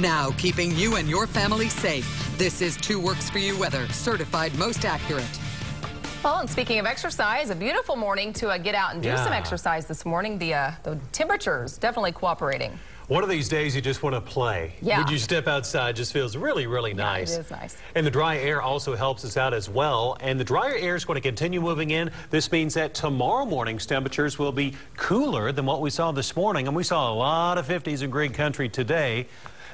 Now, keeping you and your family safe. This is 2 Works For You weather, certified most accurate. Well, and speaking of exercise, a beautiful morning to get out and do some exercise this morning. The temperatures definitely cooperating. One of these days you just want to play. Yeah. When you step outside, just feels really, really nice. Yeah, it is nice. And the dry air also helps us out as well. And the drier air is going to continue moving in. This means that tomorrow morning's temperatures will be cooler than what we saw this morning. And we saw a lot of 50s in Greene Country today.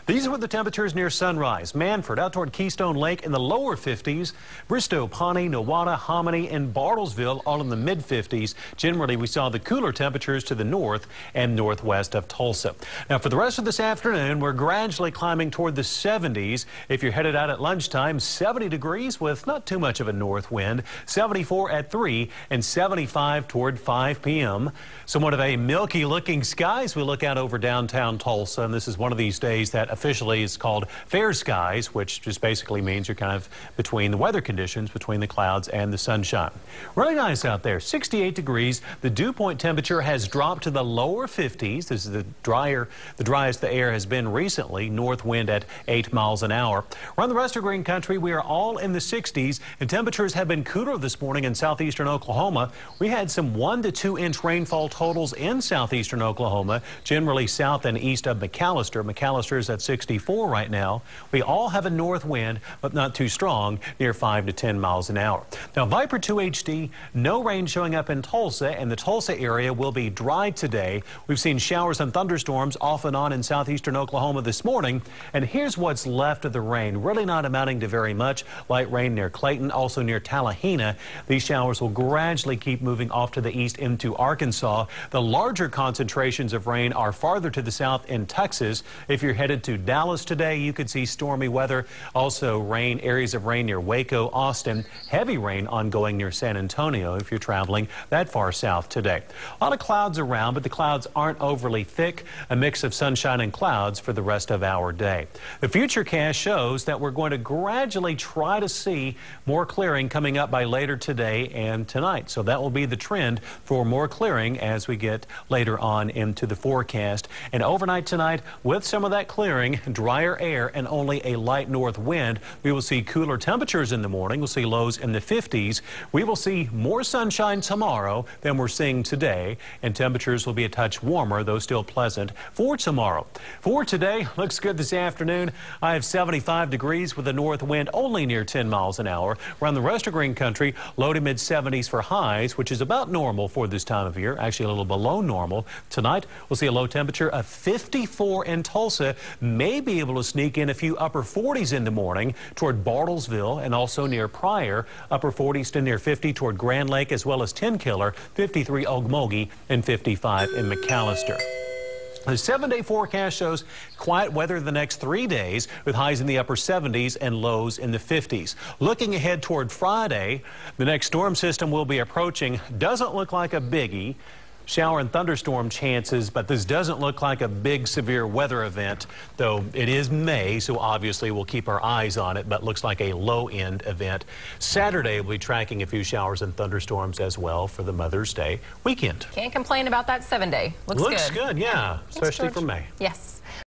These were the temperatures near sunrise. Manford out toward Keystone Lake in the lower 50s. Bristow, Pawnee, Nowata, Hominy, and Bartlesville all in the mid 50s. Generally, we saw the cooler temperatures to the north and northwest of Tulsa. Now, for the rest of this afternoon, we're gradually climbing toward the 70s. If you're headed out at lunchtime, 70 degrees with not too much of a north wind. 74 at 3 and 75 toward 5 p.m. Somewhat of a milky looking sky as we look out over downtown Tulsa. And this is one of these days that officially is called fair skies, which just basically means you're kind of between the weather conditions, between the clouds and the sunshine. Really nice out there, 68 degrees. The dew point temperature has dropped to the lower 50s. This is the driest the air has been recently. North wind at 8 miles an hour. Around the rest of Greene Country, we are all in the 60s, and temperatures have been cooler this morning in southeastern Oklahoma. We had some 1 to 2 inch rainfall totals in southeastern Oklahoma, generally south and east of McAllister. McAllister is at 64 right now. We all have a north wind, but not too strong, near 5 to 10 miles an hour. Now, Viper 2 HD, no rain showing up in Tulsa, and the Tulsa area will be dry today. We've seen showers and thunderstorms off and on in southeastern Oklahoma this morning, and here's what's left of the rain. Really not amounting to very much. Light rain near Clayton, also near Tallahena. These showers will gradually keep moving off to the east into Arkansas. The larger concentrations of rain are farther to the south in Texas. If you're headed to Dallas today, you could see stormy weather. Also rain, areas of rain near Waco, Austin. Heavy rain ongoing near San Antonio if you're traveling that far south today. A lot of clouds around, but the clouds aren't overly thick. A mix of sunshine and clouds for the rest of our day. The Futurecast shows that we're going to gradually try to see more clearing coming up by later today and tonight. So that will be the trend for more clearing as we get later on into the forecast. And overnight tonight, with some of that clearing, drier air and only a light north wind, we will see cooler temperatures in the morning. We'll see lows in the 50s. We will see more sunshine tomorrow than we're seeing today, and temperatures will be a touch warmer, though still pleasant for tomorrow. For today, looks good this afternoon. I have 75 degrees with a north wind only near 10 miles an hour. Around the rest of Greene Country, low to mid 70s for highs, which is about normal for this time of year, actually a little below normal. Tonight, we'll see a low temperature of 54 in Tulsa. May be able to sneak in a few upper 40s in the morning toward Bartlesville and also near Pryor. Upper 40s to near 50 toward Grand Lake, as well as Tenkiller, 53 Okmulgee, and 55 in McAllister. The 7-day forecast shows quiet weather the next 3 days with highs in the upper 70s and lows in the 50s. Looking ahead toward Friday, the next storm system will be approaching. Doesn't look like a biggie. Shower and thunderstorm chances, but this doesn't look like a big severe weather event, though it is May, so obviously we'll keep our eyes on it, but looks like a low-end event. Saturday, we'll be tracking a few showers and thunderstorms as well for the Mother's Day weekend. Can't complain about that 7-day. Looks good, yeah, especially for May. Yes.